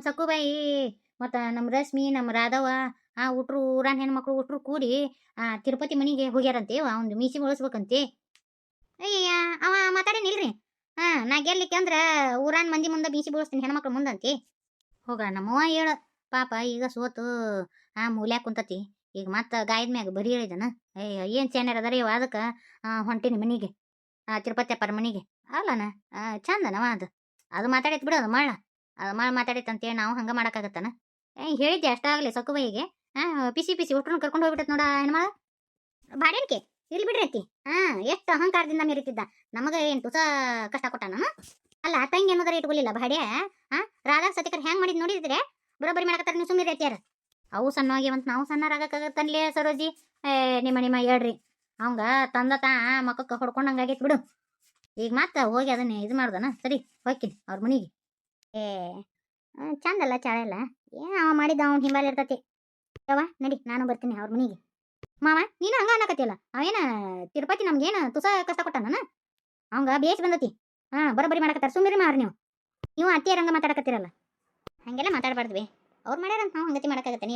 ಸಕ್ಕುಬಾಯಿ ಮತ್ತು ನಮ್ಮ ರಶ್ಮಿ ನಮ್ಮ ರಾಧವ ಉಟ್ರು ಊರಾನ್ ಹೆಣ್ಮಕ್ಳು ಉಟ್ರು ಕೂಡಿ ತಿರುಪತಿ ಮನೆಗೆ ಹೋಗ್ಯಾರಂತೆ ಒಂದು ಮೀಸಿ ಬಳಸ್ಬೇಕಂತೆ. ಅಯ್ಯ ಅವ ಮಾತಾಡೇನಿಲ್ರಿ. ನಾ ಗೆಲ್ಲಿಕ್ಕೆ ಅಂದ್ರೆ ಊರಾನ್ ಮಂದಿ ಮುಂದೆ ಮೀಸಿ ಬಳಸ್ತೀನಿ ಹೆಣ್ಮಕ್ಳು ಮುಂದಂತೆ. ಹೋಗ ನಮ್ಮವ್ವ ಹೇಳ ಪಾಪ ಈಗ ಸೋತು ಮೂಲ್ಯಾಕ ಕುಂತತಿ. ಈಗ ಮತ್ತೆ ಗಾಯದ ಮ್ಯಾಗ ಬರೀ ಹೇಳಿದನ. ಅಯ್ಯ ಏನು ಚಾನ್ಯರ್ ಅದಾರ ಇವ ಅದಕ್ಕೆ ಹೊಂಟೀನಿ ಮನೆಗೆ ತಿರುಪತಿ ಅಪ್ಪರ ಮನೆಗೆ ಅಲ್ಲನ. ಚಂದನವ ಅದು ಮಾತಾಡೈತ್ ಬಿಡು. ಅದು ಅದು ಮಾತಾಡೈತಂತೇಳಿ ನಾವು ಹಂಗೆ ಮಾಡೋಕ್ಕಾಗತ್ತನ. ಹೇಳಿದ್ದೆ ಅಷ್ಟಾಗಲಿ ಸಕ್ಕುಬೈಗೆ ಪಿಸಿ ಉಟ್ರನ್ನ ಕರ್ಕೊಂಡು ಹೋಗ್ಬಿಟ್ಟತ್ ನೋಡ ಹೆಣ್ಮಳ ಬಾಡೇನ್ಕೆ ಇಲ್ಲಿ ಬಿಡ್ರೈತಿ. ಎಷ್ಟು ಅಹಂಕಾರದಿಂದ ಮೆರಿತಿದ್ದ. ನಮಗೆ ಏನು ತುಸ ಕಷ್ಟ ಕೊಟ್ಟಾನ. ಅಲ್ಲ ತಂಗಿ ಅನ್ನೋದರ ಇಟ್ಕೊಳ್ಳಿಲ್ಲ ಬಾಡ್ಯ. ರಾಧಾ ಸತಿಕರ್ ಹೆಂಗ್ ಮಾಡಿದ್ ನೋಡಿದ್ರೆ ಬರೋಬ್ಬರಿ ಮಾಡಕತ್ತಾರ. ನೀವು ಸುಮ್ಮನೆ ರೈತಿಯಾರ ಅವು ಸಣ್ಣವಾಗ್ಯವಂತ ನಾವು ಸಣ್ಣರಾಗತ್ತನ್ಲೇ ಸರೋಜಿ. ನಿಮ್ಮ ಹೇಳ್ರಿ ಅವಂಗ ತಂದ ಮಕ್ಕಕ್ಕೆ ಹೊಡ್ಕೊಂಡಂಗಾಗೈತಿ ಬಿಡು. ಈಗ ಮತ್ತೆ ಹೋಗಿ ಅದನ್ನೇ ಇದು ಮಾಡ್ದನ. ಸರಿ ಹೋಗ್ತೀನಿ ಅವ್ರ ಮನೆಗೆ. ಚಂದಲ್ಲ ಚಾಳೆಲ್ಲ ಏನು ಅವ ಮಾಡಿದ್ದ ಅವ್ನು ಹಿಂಬಾಲ ಇರ್ತತಿ. ಯವ್ವ ನಡಿ ನಾನು ಬರ್ತೀನಿ ಅವ್ರ ಮನೆಗೆ. ಮಾವ ನೀನು ಹಂಗ ಅನ್ನಕತ್ತಿಯಲ್ಲ. ಅವೇನ ತಿರುಪತಿ ನಮ್ಗೇನು ತುಸ ಕಷ್ಟ ಕೊಟ್ಟಾನ. ಅವಂಗ ಬೇಸ್ ಬಂದತಿ. ಬರೋಬ್ಬರಿ ಮಾಡಕತ್ತಾರ. ಸುಮ್ಮನೆ ಮಾರಿ ನೀವು ಅತ್ತಿಯರಂಗ ಮಾತಾಡಕತ್ತಿರಲ್ಲ. ಹಂಗೆಲ್ಲ ಮಾತಾಡಬಾರ್ದ್ವಿ. ಅವ್ರು ಮಾಡ್ಯಾರಂತ ನಾವು ಹಂಗತಿ ಮಾಡೋಕ್ಕಾಗತ್ತೆ. ನೀ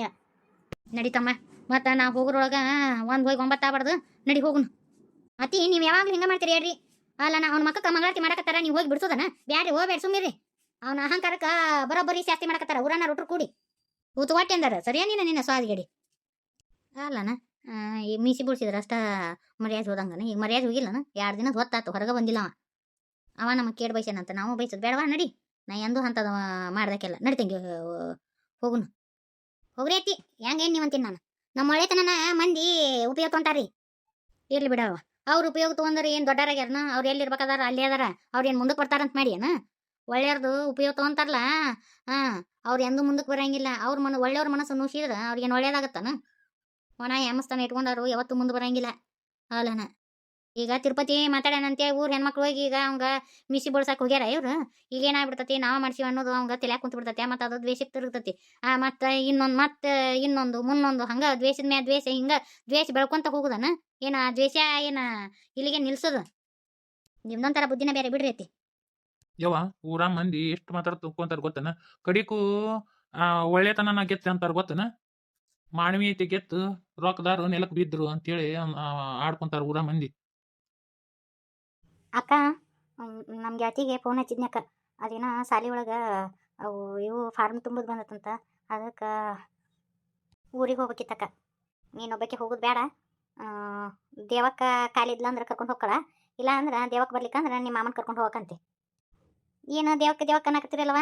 ನಡಿತಮ್ಮ. ಮತ್ತು ನಾವು ಹೋಗೋರೊಳಗೆ ಒಂದು ಹೋಗಿ 9 ಆಗ್ಬಾರ್ದು. ನಡಿ ಹೋಗುನು. ಅತ್ತಿ ನೀವು ಯಾವಾಗಲೂ ಹಿಂಗೆ ಮಾಡ್ತೀರಿ ಹೇಳ್ರಿ. ಅಲ್ಲ ಅವ್ನ ಮಕ್ಕಕ್ಕೆ ಮಂಗಳಾರತಿ ಮಾಡಕತ್ತಾರ. ನೀವು ಹೋಗಿ ಬಿಡ್ಸೋದನ ಬ್ಯಾಡ್ರಿ. ಹೋಗ್ಬೇಡ ಸುಮ್ಮಿರಿ. ಅವನ ಅಹಂಕಾರಕ್ಕೆ ಬರೋಬ್ಬರಿ ಶಾಸ್ತಿ ಮಾಡಕತ್ತಾರ ಊರನ್ನ ರೊಟ್ರು ಕೂಡಿ ಹೊಟ್ಟೆ ಅಂದಾರ. ಸರಿಯಾ ನಿನ್ನ ಸ್ವಾದಿಗಡಿ ಅಲ್ಲನ. ಈಗ ಮೀಸಿ ಬಿಡ್ಸಿದ್ರ ಅಷ್ಟ ಮರ್ಯಾದೆ ಹೋದಂಗನ. ಈಗ ಮರ್ಯಾದೆ ಹೋಗಿಲ್ಲನ. 2 ದಿನದ ಹೊತ್ತಾತು ಹೊರಗೆ ಬಂದಿಲ್ಲ ಅವ ನಮಗೆ ಕೇಡ್ ಬೈಸೇನಂತ. ನಾವು ಬೈಸೋದು ಬೇಡವಾ. ನಡಿ ನಾ ಎಂದೂ ಅಂಥದ್ದು ಮಾಡ್ದಕ್ಕೆಲ್ಲ. ನಡಿತಂಗೆ ಹೋಗುನು. ಹೋಗ್ರಿ ಅತ್ತಿ ಹೆಂಗೇನು ನೀವು ಅಂತೀನಿ ನಾನು. ನಮ್ಮ ಒಳ್ಳೆತನ ಮಂದಿ ಉಪಯೋಗ ತೊಗೊಂತಾರಿ. ಇರ್ಲಿ ಬಿಡವ. ಅವ್ರು ಉಪಯೋಗ ತೊಗೊಂಡ್ರೆ ಏನು ದೊಡ್ಡರಾಗ್ಯಾರನ. ಅವ್ರು ಎಲ್ಲಿರ್ಬೇಕಾದಾರ ಅಲ್ಲಿ ಅದಾರ. ಅವ್ರು ಏನು ಮುಂದಕ್ಕೆ ಬರ್ತಾರಂತ ಮಾಡಿ ಏನು. ಒಳ್ಳೆಯವ್ರದ್ದು ಉಪಯೋಗ ತೊಗೊಂತಾರಲ್ಲ ಅವ್ರು ಎಂದೂ ಮುಂದಕ್ಕೆ ಬರಂಗಿಲ್ಲ. ಅವ್ರ ಒಳ್ಳೆಯವ್ರ ಮನಸ್ಸು ನುಸಿದ್ರೆ ಅವ್ರಿಗೇನು ಒಳ್ಳೇದಾಗತ್ತಾನ. ಒಣ ಯಾಮಸ್ತಾನ ಇಟ್ಕೊಂಡಾರು ಯಾವತ್ತೂ ಮುಂದೆ ಬರಂಗಿಲ್ಲ ಅಲ್ಲನ. ಈಗ ತಿರುಪತಿ ಮಾತಾಡ್ಯಾನಂತೆ ಊರ್ ಹೆಣ್ಮಕ್ಳು ಹೋಗಿ ಈಗ ಅವಂಗ ಮಿಸಿ ಬಳ್ಸಕ್ಕೆ ಹೋಗ್ಯಾರ ಇವ್ರು. ಈಗ ಏನಾಗ್ಬಿಡ್ತತಿ ನಾವು ಮಾಡ್ಸಿವಿ ಅನ್ನೋದು ಅವಂಗ ತಲೆಯಾಗ ಕುಂತು ಬಿಡ್ತತಿ. ಮತ್ತು ಅದು ದ್ವೇಷಕ್ಕೆ ತಿರುಗ್ತತಿ. ಮತ್ತು ಇನ್ನೊಂದು ಮುನ್ನೊಂದು ಹಂಗೆ ದ್ವೇಷದ ಮ್ಯಾ ದ್ವೇಷ ಹಿಂಗೆ ದ್ವೇಷ ಬೆಳ್ಕೊಂತ ಹೋಗುದನ. ಏನು ಆ ದ್ವೇಷ ಏನು ಇಲ್ಲಿಗೆ ನಿಲ್ಸೋದು. ನಿಮ್ದೊಂಥರ ಬುದ್ಧಿನ ಬೇರೆ ಬಿಡ್ರಿ ಐತಿ. ಯವ್ವ ಊರ ಮಂದಿ ಎಷ್ಟು ಮಾತಾಡ್ಕೊಂತಾರ ಗೊತ್ತನ. ಕಡಿಕು ಒಳ್ಳೆತನ ಗೆತ್ತ ಅಂತಾರ ಗೊತ್ತನ. ಮಾನವೀಯತೆ ಗೆತ್ತು ರೊಕ್ಕದಾರು ನೆಲಕ್ಕೆ ಬಿದ್ರು ಅಂತೇಳಿ ಆಡ್ಕೊಂತಾರ ಊರ ಮಂದಿ. ಅಕ್ಕ ನಮ್ಮ ಗೆಳತಿಗೆ ಫೋನ್ ಹಚ್ಚಿದ್ನಕ್ಕ. ಅದೇನೋ ಸಾಲಿ ಒಳಗೆ ಅವು ಇವು ಫಾರ್ಮ್ ತುಂಬೋದು ಬಂದತ್ತಂತ. ಅದಕ್ಕೆ ಊರಿಗೆ ಹೋಗ್ಬೇಕಿತ್ತಕ್ಕ. ನೀನೊಬ್ಬಕ್ಕೆ ಹೋಗೋದು ಬೇಡ. ದೇವಕ್ಕ ಕಾಲಿದ್ಲ ಅಂದ್ರೆ ಕರ್ಕೊಂಡು ಹೋಗ್ಕಳ. ಇಲ್ಲ ಅಂದ್ರೆ ದೇವಕ್ಕೆ ಬರ್ಲಿಕ್ಕಂದ್ರೆ ನಿಮ್ಮ ಮಾಮನ ಕರ್ಕೊಂಡು ಹೋಗಕ್ಕಂತೆ. ಏನು ದೇವಕ್ಕ ಅನ್ನಕತ್ತಿರಲ್ವ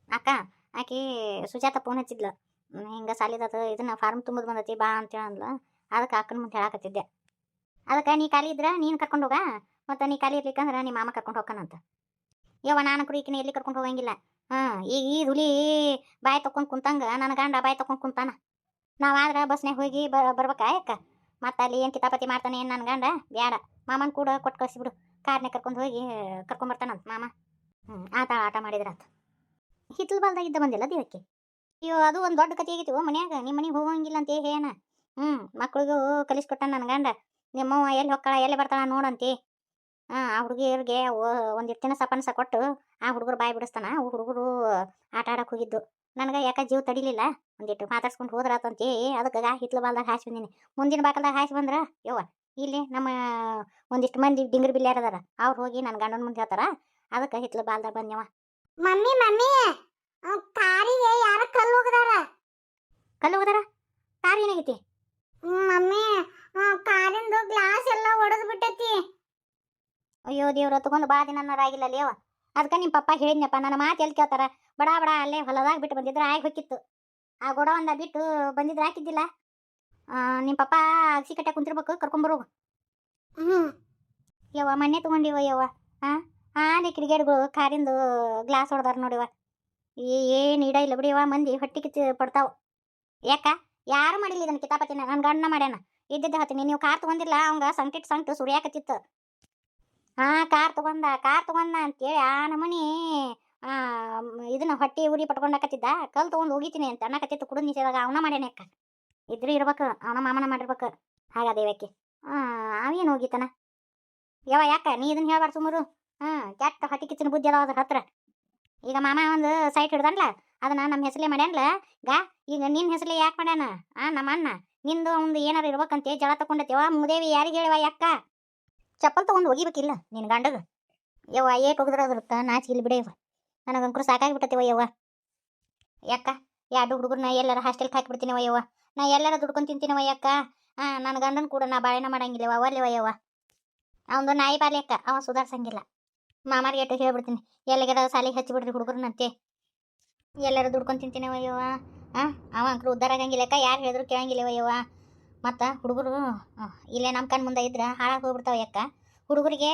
ಅಕ್ಕ. ಆಕೆ ಸುಜಾತ ಫೋನ್ ಹಚ್ಚಿದ್ಲು. ಹಿಂಗೆ ಸಾಲಿದ ಇದನ್ನ ಫಾರ್ಮ್ ತುಂಬೋದು ಬಂದತಿ ಬಾ ಅಂತೇಳಿ ಅಂದ್ಲು. ಅದಕ್ಕೆ ಅಕ್ಕನ ಮುಂದೆ ಹೇಳಕತ್ತಿದ್ದೆ. ಅದಕ್ಕೆ ನೀ ಖಾಲಿ ಇದ್ರೆ ನೀನು ಕರ್ಕೊಂಡು ಹೋಗ. ಮತ್ತು ನೀ ಖಾಲಿ ಇರ್ಲಿಕ್ಕಂದ್ರೆ ನಿಮ್ಮ ಮಾಮ ಕರ್ಕೊಂಡು ಹೋಗ್ಕನಂತ. ಯವ್ವ ನಾನು ಕುಡಿಕಿನ ಎಲ್ಲಿ ಕರ್ಕೊಂಡು ಹೋಗಂಗಿಲ್ಲ. ಈಗ ಈ ಹುಲಿ ಬಾಯಿ ತಕ್ಕೊಂಡು ಕುಂತಂಗೆ ನನ್ನ ಗಂಡ ಬಾಯಿ ತಕ್ಕೊಂಡು ಕುಂತಾನ. ನಾವಾದ್ರೆ ಬಸ್ನಾಗ ಹೋಗಿ ಬರ್ಬೇಕಾ ಯಾಕ. ಮತ್ತು ಅಲ್ಲಿ ಏನು ಕಿತಾಪತಿ ಮಾಡ್ತಾನೆ ಏನು ನನ್ನ ಗಂಡ. ಬೇಡ ಮಾಮನ ಕೂಡ ಕೊಟ್ಟು ಕಳಿಸಿಬಿಡು. ಕಾರ್ನಾಗ ಕರ್ಕೊಂಡು ಹೋಗಿ ಕರ್ಕೊಂಬರ್ತಾನಂತ ಮಾಮ. ಆಟ ಮಾಡಿದ್ರಾತ. ಹಿತ್ತಲು ಬಾಲ್ದಾಗಿದ್ದ ಬಂದಿಲ್ಲ ದೇವಕ್ಕೆ. ಅಯ್ಯೋ ಅದು ಒಂದು ದೊಡ್ಡ ಕತೆ ಆಗಿತ್ತು ಮನ್ಯಾಗ. ನಿಮ್ಮ ಮನೆಗೆ ಹೋಗಂಗಿಲ್ಲ ಅಂತ ಏನ. ಮಕ್ಳಿಗೂ ಕಲಿಸ್ಕೊಟ್ಟ ನನ್ನ ಗಂಡ. ನಿಮ್ಮವ್ವ ಎಲ್ಲಿ ಹೊಕ್ಕಳ ಎಲ್ಲಿ ಬರ್ತಾಳ ನೋಡಂತಿ. ಆ ಹುಡುಗಿಯರಿಗೆ ಒಂದಿಷ್ಟು ದಿನ ಸಪನ್ಸ ಕೊಟ್ಟು ಆ ಹುಡುಗರು ಬಾಯಿ ಬಿಡಿಸ್ತಾನ. ಹುಡುಗರು ಆಟ ಆಡಕ್ಕೆ ಹೋಗಿದ್ದು. ನನಗೆ ಯಾಕೆ ಜೀವ ತಡಿಲಿಲ್ಲ. ಒಂದಿಟ್ಟು ಮಾತಾಡ್ಸ್ಕೊಂಡು ಹೋದ್ರಾತಂತಿ. ಅದಕ್ಕೆ ಹಿತ್ತಲು ಬಾಲ್ದಾಗ ಹಾಸಿ ಬಂದೀನಿ. ಮುಂದಿನ ಬಾಕಲ್ದಾಗ ಹಾಸಿ ಬಂದ್ರ ಯವ್ವ ಇಲ್ಲಿ ನಮ್ಮ ಒಂದಿಷ್ಟು ಮಂದಿ ಡಿಂಗ್ರಿ ಬಿಲ್ಯಾರ ಅದಾರ. ಅವ್ರು ಹೋಗಿ ನನ್ನ ಗಂಡನ ಮುಂದೆ ಹೇಳ್ತಾರ. ಅದಕ್ಕೆ ಹಿತ್ತಲು ಬಾಲ್ದಾಗ ಬಂದ್ಯವ. ಮಮ್ಮಿ ಕಾರಿಗೆ ಯಾರ ಕಲ್ಲು ಹೋಗದಾರ. ಕಾರ್ ಏನಾಗೈತಿ ಮಮ್ಮಿ. ಕಾರಿಂದು ಗ್ಲಾಸ್ ಎಲ್ಲ ಒಡೆದು ಬಿಟ್ಟೈತಿ. ಅಯ್ಯೋ ದೇವ್ರ ತಗೊಂಡು ಬಾ ದಿನಾರಾಗಿಲ್ಲ ಅಲ್ಲೇವ. ಅದಕ್ಕೆ ನಿಮ್ಮ ಪಪ್ಪ ಹೇಳಿದ್ನಪ್ಪ. ನನ್ನ ಮಾತು ಎಲ್ಲಿ ಕೇಳ್ತಾರ. ಬಡ ಅಲ್ಲೇ ಹೊಲದಾಗ ಬಿಟ್ಟು ಬಂದಿದ್ರೆ ಆಗಿ ಹೋಗಿತ್ತು. ಆ ಗೋಡವಂದ ಬಿಟ್ಟು ಬಂದಿದ್ರೆ ಹಾಕಿದ್ದಿಲ್ಲ. ನಿಮ್ಮ ಪಪ್ಪ ಅಗಸಿ ಕಟ್ಟ ಕುಂತಿರ್ಬೇಕು. ಕರ್ಕೊಂಬರು. ಯವ್ವ ಮೊನ್ನೆ ತೊಗೊಂಡಿವ ಯವ್ವ. ಆನೆ ಕಿಡಿಗೇಡಿಗಳು ಕಾರಿಂದು ಗ್ಲಾಸ್ ಹೊಡೆದಾರ ನೋಡಿವ. ಏನು ಇಡ ಇಲ್ಲ ಬಿಡಿವ. ಮಂದಿ ಹೊಟ್ಟಿ ಕಿಚ್ಚು ಪಡ್ತಾವ. ಯಾಕ ಯಾರು ಮಾಡಿಲ್ಲ ಇದನ್ನು ಕಿತಾಪತಿನ. ನನ್ನ ಗಂಡನ ಮಾಡ್ಯಾನ. ಇದ್ದಿದ್ದೆ ಹತ್ತೀನಿ. ನೀವು ಕಾರ್ ತೊಗೊಂಡಿಲ್ಲ ಅವಂಗ ಸಂಕಟ ಸುರಿಯಾಕತ್ತಿತ್ತು. ಕಾರ್ ತಗೊಂಡ ಅಂತೇಳಿ ನಮ್ಮನಿ ಇದನ್ನ ಹೊಟ್ಟಿ ಉರಿ ಪಟ್ಕೊಂಡಾಕತ್ತಿದ್ದ. ಕಲ್ ತೊಗೊಂಡು ಹೋಗಿತೀನಿ ಅಂತ ಅನ್ನಕತ್ತಿತ್ತು. ಕುಡಿದು ನಿಷೇಧಾಗ ಅವನ ಮಾಡ್ಯಾನ. ಅಕ್ಕ ಇದ್ರೂ ಇರ್ಬೇಕು. ಅವನ ಮಾಮನ ಮಾಡಿರ್ಬೇಕು. ಹಾಗಾದೇವಕ್ಕೆ ಅವೇನು ಹೋಗಿತಾನ ಯವ. ಯಾಕ ನೀ ಇದನ್ನ ಹೇಳ್ಬಾರ್ದು ಸುಮಾರು. ಕೆಟ್ಟ ಹೊಟ್ಟಿ ಕಿಚ್ಚಿನ ಬುದ್ಧಿ ಅದಾವ ಅದ್ರ ಹತ್ರ. ಈಗ ಮಾಮ ಒಂದು ಸೈಟ್ ಹಿಡ್ದನ್ಲ. ಅದನ್ನ ನಮ್ಮ ಹೆಸರೇ ಮಾಡ್ಯಾನಲ್ಲ ಗಾ. ಈಗ ನಿನ್ನ ಹೆಸರೇ ಯಾಕೆ ಮಾಡ್ಯಾನ ನಮ್ಮ ಅಣ್ಣ? ನಿಂದು ಒಂದು ಏನಾರ ಇರ್ಬೇಕಂತೆ ಜಳ ತಕೊಂಡತ್ತೇವ ಮುದೇವಿ ಯಾರಿಗೆ ಹೇಳಿವ ಯಾಕ? ಚಪ್ಪಲ್ ತಗೊಂಡು ಒಗಿಬೇಕಿಲ್ಲ ನಿನ್ನ ಗಂಡಗ. ಯವ್ವ ಏಟ್ ಹೋಗಿದ್ರ ಅದ್ರಕ್ಕ ನಾಚಿಕೆ ಇಲ್ಲಿ ಬಿಡೇವ. ನನಗಂಕರು ಸಾಕಾಗಿಬಿಟ್ಟತಿವ ಯವ್ವ. ಯಾಕ ಎರಡು ಹುಡುಗರನ್ನ ಎಲ್ಲಾರ ಹಾಸ್ಟೆಲ್ಗೆ ಹಾಕಿಬಿಡ್ತೀನವ ಯವ್ವ. ನಾ ಎಲ್ಲಾರ ದುಡ್ಕೊಂಡು ತಿಂತೀನವ ಯಾಕ? ನನ್ನ ಗಂಡನ ಕೂಡ ನಾ ಬಾಳೆನ ಮಾಡಂಗಿಲ್ಲವ ಅವಲ್ಲೇವ ಯವ್ವ. ಅವನದು ನಾಯಿ ಬಾಲ್ಯಕ್ಕ ಅವ ಸುಧಾರ್ಸಂಗಿಲ್ಲ. ಮಾಮಾರಿಗೆ ಏಟು ಹೇಳ್ಬಿಡ್ತೀನಿ, ಎಲ್ಲಿಗಾರ ಸಾಲಿಗೆ ಹಚ್ಚಿಬಿಡ್ರಿ ಹುಡುಗರನ್ನಂತೆ. ಎಲ್ಲಾರ ದುಡ್ಕೊಂಡು ತಿಂತೀನವ ಯವ್ವ. ಅವ ಅಂಕರು ಉದ್ದಾರ ಆಗಂಗಿಲ್ಲಕ್ಕ, ಯಾರು ಹೇಳಿದ್ರು ಕೇಳಂಗಿಲ್ಲವ ಯವ್ವ. ಮತ್ತು ಹುಡುಗರು ಇಲ್ಲೇ ನಮ್ಮ ಕಣ್ ಮುಂದೆ ಇದ್ರೆ ಹಾಳಾಗಿ ಹೋಗ್ಬಿಡ್ತಾವ ಯಾಕ? ಹುಡುಗರಿಗೆ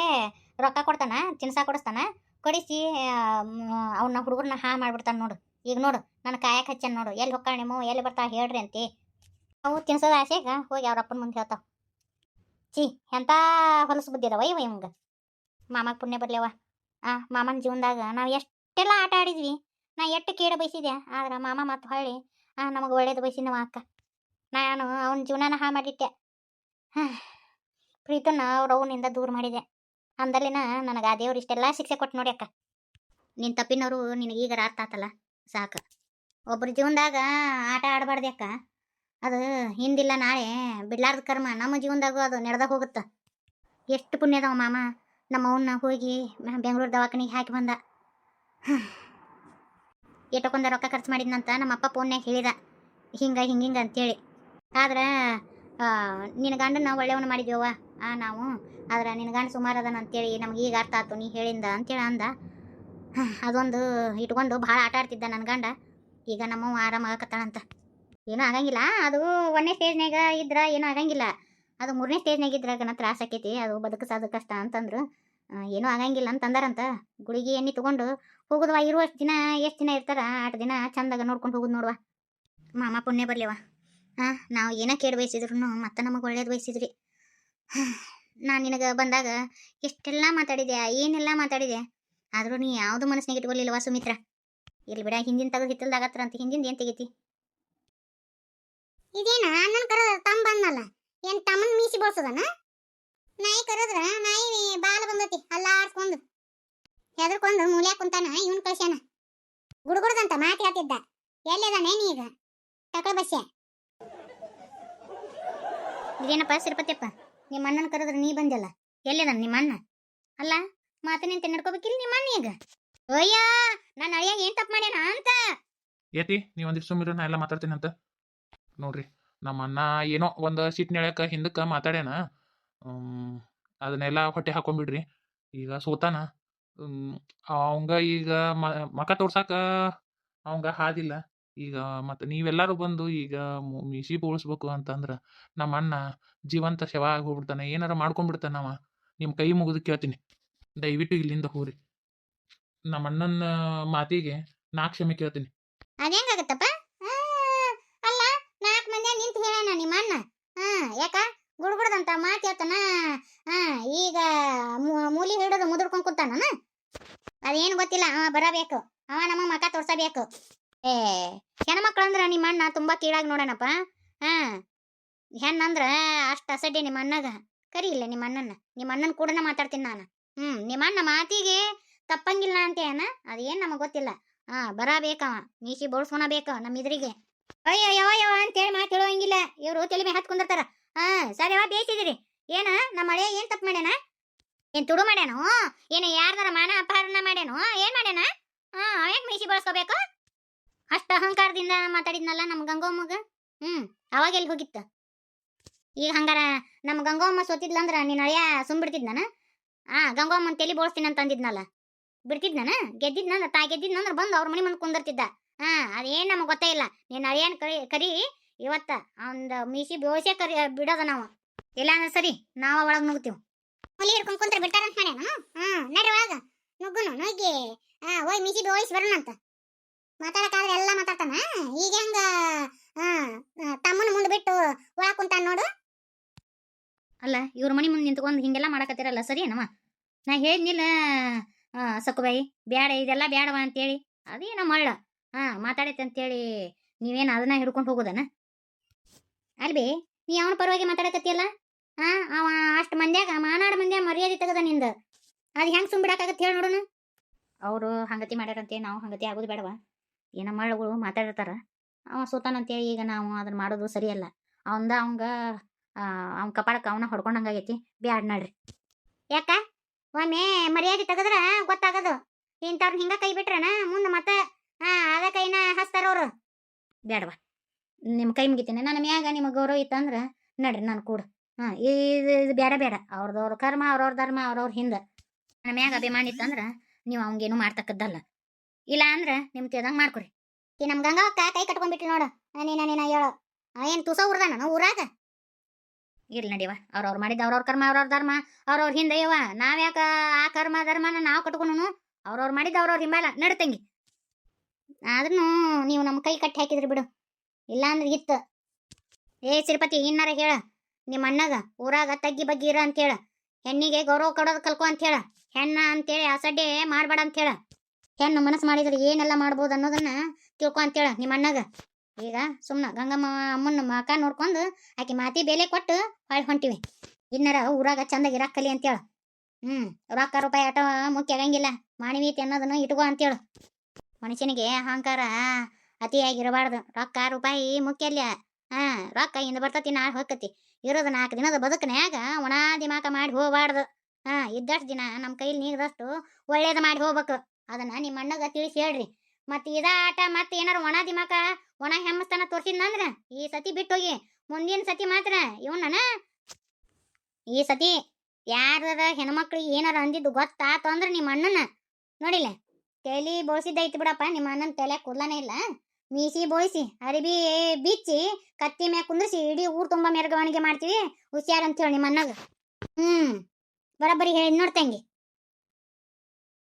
ರೊಕ್ಕ ಕೊಡ್ತಾನ, ತಿನ್ಸ ಕೊಡಿಸ್ತಾನ, ಕೊಡಿಸಿ ಅವನ್ನ ಹುಡುಗರನ್ನ ಮಾಡ್ಬಿಡ್ತಾನೆ ನೋಡು. ಈಗ ನೋಡು ನನ್ನ ಕಾಯಕ್ಕೆ ಹಚ್ಚಾನ ನೋಡು, ಎಲ್ಲಿ ಹೊಕ್ಕ ನಿಮ್ಮ ಎಲ್ಲಿ ಬರ್ತಾವ ಹೇಳ್ರಿ ಅಂತೆ. ಅವು ತಿನ್ಸೋದ ಆಸೆಗ ಹೋಗಿ ಅವ್ರ ಅಪ್ಪನ ಮುಂದೆ ಹೇಳ್ತಾವ. ಚಿ ಎಂಥ ಹೊಲಸು ಬುದ್ಧಿ ಅದಾವ ಇವ ಇವಂಗ. ಮಾಮಾಗ ಪುಣ್ಯ ಬರ್ಲೇವ. ಮಾಮನ ಜೀವನದಾಗ ನಾವು ಎಷ್ಟೆಲ್ಲ ಆಟ ಆಡಿದ್ವಿ. ನಾ ಎಷ್ಟು ಕೇಡ ಬಯಸಿದೆ, ಆದ್ರೆ ಮಾಮ ಮತ್ತು ಹೊಳ್ಳಿ ನಮಗೆ ಒಳ್ಳೇದು ಬಯಸಿನವ ಅಕ್ಕ. ನಾನು ಅವನ ಜೀವನನ ಮಾಡಿಟ್ಟೆ. ಪ್ರೀತನ್ನ ಅವ್ರ ಅವನಿಂದ ದೂರ ಮಾಡಿದೆ. ಅಂದಲ್ಲಿನ ನನಗೆ ಆ ದೇವ್ರು ಇಷ್ಟೆಲ್ಲ ಶಿಕ್ಷೆ ಕೊಟ್ಟು ನೋಡಿ ಅಕ್ಕ. ನಿನ್ನ ತಪ್ಪಿನವರು ನಿನಗೀಗ ಅರ್ಥ ಆತಲ್ಲ ಸಾಕು. ಒಬ್ಬರ ಜೀವನದಾಗ ಆಟ ಆಡಬಾರ್ದು ಅಕ್ಕ. ಅದು ಹಿಂದಿಲ್ಲ ನಾಳೆ ಬಿಡ್ಲಾರ್ದ ಕರ್ಮ ನಮ್ಮ ಜೀವನದಾಗೂ ಅದು ನಡೆದಾಗ ಹೋಗುತ್ತೆ. ಎಷ್ಟು ಪುಣ್ಯದವ ಮಾಮ ನಮ್ಮ ಅವನ್ನ ಹೋಗಿ ಬೆಂಗಳೂರು ದವಾಖಾನಿಗೆ ಹಾಕಿ ಬಂದ. ಎಷ್ಟೊಂದು ರೊಕ್ಕ ಖರ್ಚು ಮಾಡಿದ್ನಂತ ನಮ್ಮ ಅಪ್ಪ ಫೋನ್ಯಾಗ ಹೇಳಿದ, ಹಿಂಗೆ ಅಂತೇಳಿ. ಆದ್ರೆ ನಿನ್ನ ಗಂಡನ ಒಳ್ಳೆಯವನು ಮಾಡಿದ್ಯವ್ವ ನಾವು. ಆದ್ರೆ ನಿನ್ನ ಗಂಡ ಸುಮಾರು ಅದನ ಅಂತೇಳಿ ನಮ್ಗೆ ಈಗ ಅರ್ಥ ಆಯ್ತು ನೀ ಹೇಳಿಂದ ಅಂತೇಳಿ ಅಂದ. ಅದೊಂದು ಇಟ್ಕೊಂಡು ಭಾಳ ಆಟ ಆಡ್ತಿದ್ದ ನನ್ನ ಗಂಡ. ಈಗ ನಮ್ಮವ್ವ ಆರಾಮಾಗಕತ್ತಾಳಂತ. ಏನೂ ಆಗಂಗಿಲ್ಲ. ಅದು 1ನೇ ಸ್ಟೇಜ್ನಾಗ ಇದ್ರೆ ಏನೂ ಆಗಂಗಿಲ್ಲ. ಅದು 3ನೇ ಸ್ಟೇಜ್ನಾಗ ಇದ್ರಾಗ ತ್ರಾಸ ಆಕೈತಿ. ಅದು ಬದುಕಿಸೋದು ಕಷ್ಟ ಅಂತಂದ್ರು. ಏನೂ ಆಗಂಗಿಲ್ಲ ಅಂತಂದಾರಂತ. ಗುಳಿಗೆ ಎಣ್ಣೆ ತೊಗೊಂಡು ಹೋಗುದವ. ಇರುವಷ್ಟು ದಿನ ಎಷ್ಟು ದಿನ ಇರ್ತಾರ 8 ದಿನ ಚಂದಾಗ ನೋಡ್ಕೊಂಡು ಹೋಗುದು ನೋಡುವ. ಮಾಮ ಪುಣ್ಯ ಬರ್ಲಿವ. ನಾವು ಏನೋ ಕೇಳಿ ಬಯಸಿದ್ರು ಮತ್ತೆ ನಮಗೆ ಒಳ್ಳೇದು ಬಯಸಿದ್ರಿ. ನಾನು ನಿನಗೆ ಬಂದಾಗ ಎಷ್ಟೆಲ್ಲ ಮಾತಾಡಿದೆ, ಏನೆಲ್ಲ ಮಾತಾಡಿದೆ. ಆದರೂ ನೀ ಯಾವುದು ಮನಸ್ಸಿನಾಗ ಇಟ್ಕೊಲಿಲ್ಲವ ಸುಮಿತ್ರ. ಇಲ್ಲಿ ಬಿಡ, ಹಿಂದಿನ ತೆಗೆದು ಹಿತ್ತಲ್ದಾಗತ್ರ ಅಂತ. ಹಿಂದಿಂದ ಏನು ತೆಗಿತಿ? ಇದೇನ ಅಣ್ಣನ ಕರ ತಮ್ಮ ಬಂದಲ್ಲ, ಏನು ತಮ್ಮನ ಮೀಸಿ ಬೋಳ್ಸದನ? ನಾಯಿ ಕರೆದ್ರ ನಾಯಿ ಬಾಲ ಬಂದತಿ ಅಲ್ಲ ಆಡ್ಸ್ಕೊಂಡು ಹೆದರ್ಕೊಂಡು ಮೂಲ್ಯಾಕ ಕುಂತಾನ. ಇವನ್ ಕಳ್ಸ್ಯಾನ ಗುಡುಗುಡ್ದಂತ ಮಾತು ಹೇಳ್ತಿದ್ದ. ಎಲ್ಲಿದಾನೆ ನೀಗ ತಕಳ ಬಸ್ಯ? ಇದೇನಪ್ಪ ಸಿರಪತಿಯಪ್ಪ, ನಿಮ್ಮ ಅಣ್ಣನ ಕರೆದ್ರೆ ನೀ ಬಂದಲ್ಲ, ಎಲ್ಲಿದಾನ ನಿಮ್ಮ ಅಣ್ಣ? ಅಲ್ಲ ಮಾತನೇಂತ ನಡ್ಕೋಬೇಕಿಲ್ಲ ನಿಮ್ಮ ಅಣ್ಣ ಈಗ? ಅಯ್ಯ ನಾನು ಅಳಿಯಾಗ ಏನ್ ತಪ್ಪು ಮಾಡ್ಯಾನ ಅಂತ. ಏತಿ ನೀವು ಒಂದಿಷ್ಟು ಸುಮ್ಮಿರ, ನಾ ಎಲ್ಲ ಮಾತಾಡ್ತೀನಿ ಅಂತ. ನೋಡ್ರಿ ನಮ್ಮ ಅಣ್ಣ ಏನೋ ಒಂದು ಸಿಟ್ಟಿನ ಎಳ್ಯಾಕ ಹಿಂದಕ್ಕೆ ಮಾತಾಡ್ಯಾನ. ಅದನ್ನೆಲ್ಲ ಹೊಟ್ಟೆ ಹಾಕೊಂಡ್ಬಿಡ್ರಿ. ಈಗ ಸೋತಾನ. ಅವಂಗ ಈಗ ಮಕ ತೋರ್ಸಾಕ ಅವಂಗ ಹಾದಿಲ್ಲ. ಈಗ ಮತ್ತು ನೀವೆಲ್ಲರೂ ಬಂದು ಈಗ ಮೀಸಿ ಬೋಳಿಸ್ಬೇಕು ಅಂತಂದ್ರೆ ನಮ್ಮ ಅಣ್ಣ ಜೀವಂತ ಶವ ಆಗಿ ಹೋಗ್ಬಿಡ್ತಾನೆ. ಏನಾರ ಮಾಡ್ಕೊಂಡ್ಬಿಡ್ತಾನೆ. ಅವ ನಿಮ್ಮ ಕೈ ಮುಗಿದು ಕೇಳ್ತೀನಿ, ದಯವಿಟ್ಟು ಇಲ್ಲಿಂದ ಹೋಗ್ರಿ. ನಮ್ಮ ಅಣ್ಣನ ಮಾತಿಗೆ ನಾ ಕ್ಷಮೆ ಕೇಳ್ತೀನಿ. ಅದೇಂಗಾಗತ್ತಪ್ಪ? ಅಲ್ಲ 4 ಮಂದಿ ನಿಂತು ಹೇಳೋಣ ನಿಮ್ಮ ಅಣ್ಣ. ಯಾಕ ಗುಡ್ಗುಡ್ದಂತ ಮಾತು ಹೇಳ್ತಾನ? ಈಗ ಮೂಲಿ ಹಿಡಿದು ಮುದುರ್ಕೊಂಡು ಕೂತಾನ. ಅದೇನು ಗೊತ್ತಿಲ್ಲ, ಅವ ಬರಬೇಕು, ಅವ ನಮ್ಮ ಮಕ ತೋರ್ಸಬೇಕು. ಹೆಣ್ಮಕ್ಳು ಅಂದ್ರೆ ನಿಮ್ಮ ಅಣ್ಣ ತುಂಬಾ ಕೀಳಾಗಿ ನೋಡೋಣಪ್ಪ. ಹೆಣ್ಣಂದ್ರ ಅಷ್ಟು ಅಸಡ್ಡೆ ನಿಮ್ಮ ಅಣ್ಣಗ. ಕರಿ ಇಲ್ಲ ನಿಮ್ಮ ಅಣ್ಣನ ಕೂಡ ಮಾತಾಡ್ತೀನಿ ನಾನು. ನಿಮ್ಮ ಅಣ್ಣ ಮಾತಿಗೆ ತಪ್ಪಂಗಿಲ್ಲ ಅಂತೇನ? ಅದೇನು ನಮಗೆ ಗೊತ್ತಿಲ್ಲ. ಬರಬೇಕವ, ಮೀಸಿ ಬೋಳ್ಸ್ಕೊಳಬೇಕ ನಮ್ಮ ಇದ್ರಿಗೆ. ಅಯ್ಯೋ ಯಾವ ಅಂತೇಳಿ ಮಾತು ಹೇಳುವಂಗಿಲ್ಲ. ಇವರು ತಲೆ ಮೇಲೆ ಹತ್ಕೊಂಡಿರ್ತಾರ. ಸರಿ ಬೇಯಿಸಿದಿರಿ ಏನ? ನಮ್ಮ ಹಳೆ ಏನ್ ತಪ್ಪು ಮಾಡ್ಯಾನ? ಏನ್ ತುಡು ಮಾಡ್ಯಾನು? ಏನು ಯಾರ್ದಾರ ಮಾನ ಅಪಹರಣ ಮಾಡ್ಯಾನು? ಏನ್ ಮಾಡ್ಯಾನ? ಯಾಕೆ ಮೀಸಿ ಬಳಸ್ಕೋಬೇಕು? ಅಷ್ಟು ಅಹಂಕಾರದಿಂದ ಮಾತಾಡಿದ್ನಲ್ಲ ನಮ್ಮ ಗಂಗಮ್ಮಗ. ಅವಾಗ ಎಲ್ಲಿ ಹೋಗಿತ್ತ? ಈಗ ಹಂಗಾರ ನಮ್ಮ ಗಂಗಮ್ಮ ಸೋತಿದ್ಲಂದ್ರ ನಿನ್ನ ಹಳೆಯ ಸುಮ್ಬಿಡ್ತಿದ್ನ? ಗಂಗಮ್ಮನ ತಲೆ ಬೋಳ್ಸ್ತೀನಿ ಅಂತ ಅಂದಿದ್ನಲ್ಲ, ಬಿಡ್ತಿದ್ನ? ಗೆದ್ದಿದ್ನಂದ್ರ ಗೆದ್ದಿದ್ನಂದ್ರ ಬಂದು ಅವ್ರ ಮನೆ ಮುಂದೆ ಕುಂದಿರ್ತಿದ್ದ. ಅದೇನು ನಮಗೆ ಗೊತ್ತೇ ಇಲ್ಲ. ನಿನ್ನ ಹಳೆಯನ್ ಕರಿ ಇವತ್ತ ಒಂದು ಮೀಸಿ ಬೋಸೆ ಕರಿ ಬಿಡೋದ ನಾವು. ಇಲ್ಲ ಅಂದ್ರೆ ಸರಿ, ನಾವ ಒಳಗೆ ನುಗ್ತೀವಿ. ಹುಲಿ ಹಿಡ್ಕೊಂಡು ಕುಂತ್ರೆ ಬಿಡ್ತಾರಂತ ಮಾಡ್ಯಾನ. ನಡಿ ಒಳಗ ನುಗ್ಗುನು ನುಗ್ಗಿ ಹೋಯ್ ಮೀಸಿ ಬೋಯಿಸಿ ಬರೋಣ ಅಂತ. ಮಾತಾಡಕ್ಕಾದ್ರೆ ಎಲ್ಲ ಮಾತಾಡ್ತಾನ. ಈಗ ಹೆಂಗ ತಮ್ಮನ ಮುಂದೆ ಬಿಟ್ಟು ಒಳಗೆ ಕುಂತಾನ ನೋಡು. ಅಲ್ಲ ಇವ್ರ ಮನೆ ಮುಂದೆ ನಿಂತ್ಕೊಂಡು ಹಿಂಗೆಲ್ಲ ಮಾಡಕತ್ತಿರಲ್ಲ ಸರಿ ಏನಮ್ಮ? ನಾ ಹೇಳಿದ್ನಿಲ್ಲ ಸಕ್ಕುಬಾಯಿ ಬ್ಯಾಡ, ಇದೆಲ್ಲ ಬ್ಯಾಡವ ಅಂತೇಳಿ. ಅದೇನ ಮಳ್ಳ ಮಾತಾಡೈತೆ ಅಂತೇಳಿ ನೀವೇನು ಅದನ್ನ ಹಿಡ್ಕೊಂಡು ಹೋಗೋದನ? ಅಲ್ಬಿ ನೀ ಅವನ ಪರವಾಗಿ ಮಾತಾಡಕತ್ತಿಯಲ್ಲ. ಅವ ಅಷ್ಟು ಮಂದ್ಯಾಗ ಮಾನಾಡ ಮಂದ್ಯಾಗ ಮರ್ಯಾದೆ ತೆಗದ ನಿಂದ. ಅದು ಹೆಂಗೆ ಸುಮ್ಬಿಡಕ್ಕಾಗತ್ತೆ ಹೇಳಿ ನೋಡೋಣ. ಅವರು ಹಂಗತಿ ಮಾಡ್ಯಾರಂತೆ, ನಾವು ಹಂಗತಿ ಆಗೋದು ಬೇಡವ. ಏನೋ ಮಳ್ಳುಗಳು ಮಾತಾಡಿರ್ತಾರ. ಅವ ಸೋತಾನಂತೇಳಿ ಈಗ ನಾವು ಅದನ್ನ ಮಾಡೋದು ಸರಿಯಲ್ಲ. ಅವಂಗ ಅವ್ನ ಕಪಾಳಕ್ಕೆ ಅವನ ಹೊಡ್ಕೊಂಡಂಗಾಗೈತಿ. ಬ್ಯಾಡ್ ನಡ್ರಿ. ಯಾಕ ಒಮ್ಮೆ ಮರ್ಯಾದೆ ತೆಗದ್ರ ಗೊತ್ತಾಗದು. ಇಂಥವ್ರನ್ನ ಹಿಂಗ ಕೈ ಬಿಟ್ರನ ಮುಂದೆ ಮತ್ತೆ ಅದ ಕೈನ ಹಸ್ತಾರ ಅವ್ರು. ಬ್ಯಾಡವಾ, ನಿಮ್ಮ ಕೈ ಮುಗಿತೀನಿ. ನನ್ನ ಮ್ಯಾಗ ನಿಮಗೆ ಗೌರವ ಇತ್ತಂದ್ರ ನಡ್ರಿ ನಾನು ಕೂಡ. ಇದು ಬೇಡ ಬೇಡ. ಅವ್ರದವ್ರ ಕರ್ಮ, ಅವ್ರವ್ರ ಧರ್ಮ, ಅವ್ರವ್ರ ಹಿಂದ. ನನ್ನ ಮ್ಯಾಗ ಅಭಿಮಾನ ಇತ್ತಂದ್ರ ನೀವು ಅವಂಗೇನು ಮಾಡ್ತಕ್ಕದ್ದಲ್ಲ. ಇಲ್ಲ ಅಂದ್ರ ನಿಮ್ ತಿಳ್ದಂಗ್ ಮಾಡ್ಕೊರಿ. ಈ ನಮ್ ಗಂಗಾವಕ್ಕ ಕೈ ಕಟ್ಕೊಂಡ್ಬಿಟ್ರಿ ನೋಡು. ನೀನ ಹೇಳು ಏನ್ ತುಸ ಉರ್ದಾನ ಊರಾಗ? ಇರ್ಲಿ ನಡಿವ. ಅವ್ರವ್ರು ಮಾಡಿದ ಅವ್ರವ್ರ ಕರ್ಮ, ಅವ್ರವ್ರ ಧರ್ಮ, ಅವ್ರವ್ರ ಹಿಂದೆ ಯವ್ವ. ನಾವ್ಯಾಕ ಆ ಕರ್ಮ ಧರ್ಮನ ನಾವು ಕಟ್ಕೊಂಡು ಅವ್ರವ್ರು ಮಾಡಿದ ಅವ್ರವ್ರ ಹಿಂಬಾಲ ನಡ್ತಂಗಿ. ಆದ್ರೂ ನೀವು ನಮ್ಮ ಕೈ ಕಟ್ಟಿ ಹಾಕಿದ್ರಿ ಬಿಡು. ಇಲ್ಲ ಅಂದ್ರೆ ಇತ್ತು. ಶ್ರೀಪತಿ, ಇನ್ನಾರ ಹೇಳ ನಿಮ್ಮ ಅಣ್ಣಗ ಊರಾಗ ತಗ್ಗಿ ಬಗ್ಗಿ ಇರ ಅಂತೇಳ. ಹೆಣ್ಣಿಗೆ ಗೌರವ ಕೊಡೋದು ಕಲ್ಕೊ ಅಂತೇಳ. ಹೆಣ್ಣ ಅಂತೇಳಿ ಅಸಡ್ಡೆ ಮಾಡ್ಬೇಡ ಅಂತೇಳ. ಹೆಣ್ಣು ಮನಸ್ಸು ಮಾಡಿದ್ರೆ ಏನೆಲ್ಲ ಮಾಡ್ಬೋದು ಅನ್ನೋದನ್ನ ತಿಳ್ಕೊ ಅಂತೇಳ ನಿಮ್ಮ ಅಣ್ಣಗ. ಈಗ ಸುಮ್ಮನೆ ಗಂಗಮ್ಮ ಅಮ್ಮನ ಮಕ ನೋಡ್ಕೊಂಡು ಆಕೆ ಮಾತಿ ಬೆಲೆ ಕೊಟ್ಟು ಹೊಳ್ ಹೊಂಟಿವಿ. ಇನ್ನರ ಊರಾಗ ಚಂದಾಗಿ ಇರಾಕ್ ಕಲಿ ಅಂತೇಳ. ರೊಕ್ಕ ರೂಪಾಯಿ ಆಟ ಮುಖ್ಯ ಆಗಂಗಿಲ್ಲ. ಮಾನವೀಯತೆ ಅನ್ನೋದನ್ನು ಇಟ್ಕೋ ಅಂತೇಳು. ಮನುಷ್ಯನಿಗೆ ಅಹಂಕಾರ ಅತಿಯಾಗಿರಬಾರ್ದು. ರೊಕ್ಕ ರೂಪಾಯಿ ಮುಖ್ಯ ಅಲ್ಲ. ರೊಕ್ಕ ಇಂದ ಬರ್ತತಿ, ನಾಳೆ ಹೋಗ್ತತಿ. ಇರೋದು 4 ದಿನದ ಬದುಕನ್ಯಾಗ ಒಣ ದಿಮಾಕ ಮಾಡಿ ಹೋಗಬಾರ್ದು. ಇದ್ದಷ್ಟು ದಿನ ನಮ್ಮ ಕೈಲಿ ನೀಗದಷ್ಟು ಒಳ್ಳೇದು ಮಾಡಿ ಹೋಗ್ಬೇಕು. ಅದನ್ನ ನಿಮ್ಮ ಅಣ್ಣಗ ತಿಳಿಸಿ ಹೇಳ್ರಿ. ಮತ್ತೆ ಇದ ಆಟ ಮತ್ತೆ ಏನಾರು ಒಣ ದಿಮಾಕ ಒಣ ಹೆಮ್ಮಸ್ತನ ತೋರ್ಸಿದ್ನಂದ್ರ ಈ ಸತಿ ಬಿಟ್ಟೋಗಿ. ಮುಂದಿನ ಸತಿ ಮಾತ್ರ ಇವನ ಈ ಸತಿ ಯಾರ ಹೆಣ್ಮಕ್ಳಿಗೆ ಏನಾರ ಅಂದಿದ್ದು ಗೊತ್ತಾತು ಅಂದ್ರೆ ನಿಮ್ಮ ಅಣ್ಣನ ನೋಡಿಲ್ಲ ತಲೆ ಬೋಳ್ಸಿದ್ದೈತಿ ಬಿಡಪ್ಪ. ನಿಮ್ಮ ಅಣ್ಣನ ತಲೆ ಕೂದ್ಲಾನೇ ಇಲ್ಲ. ಮೀಸಿ ಬೋಳಿಸಿ ಅರಿಬಿ ಬಿಚ್ಚಿ ಕತ್ತಿ ಮ್ಯಾಗ ಕುಂದ್ರಿಸಿ ಇಡೀ ಊರ್ ತುಂಬಾ ಮೆರಗವಣಿಗೆ ಮಾಡ್ತೀವಿ. ಹುಷಾರ್ ಅಂತ ಹೇಳಿ ನಿಮ್ಮ ಅಣ್ಣಗ. ಬರಬ್ಬರಿ ಹೇಳಿ ನೋಡ್ತಂಗಿ.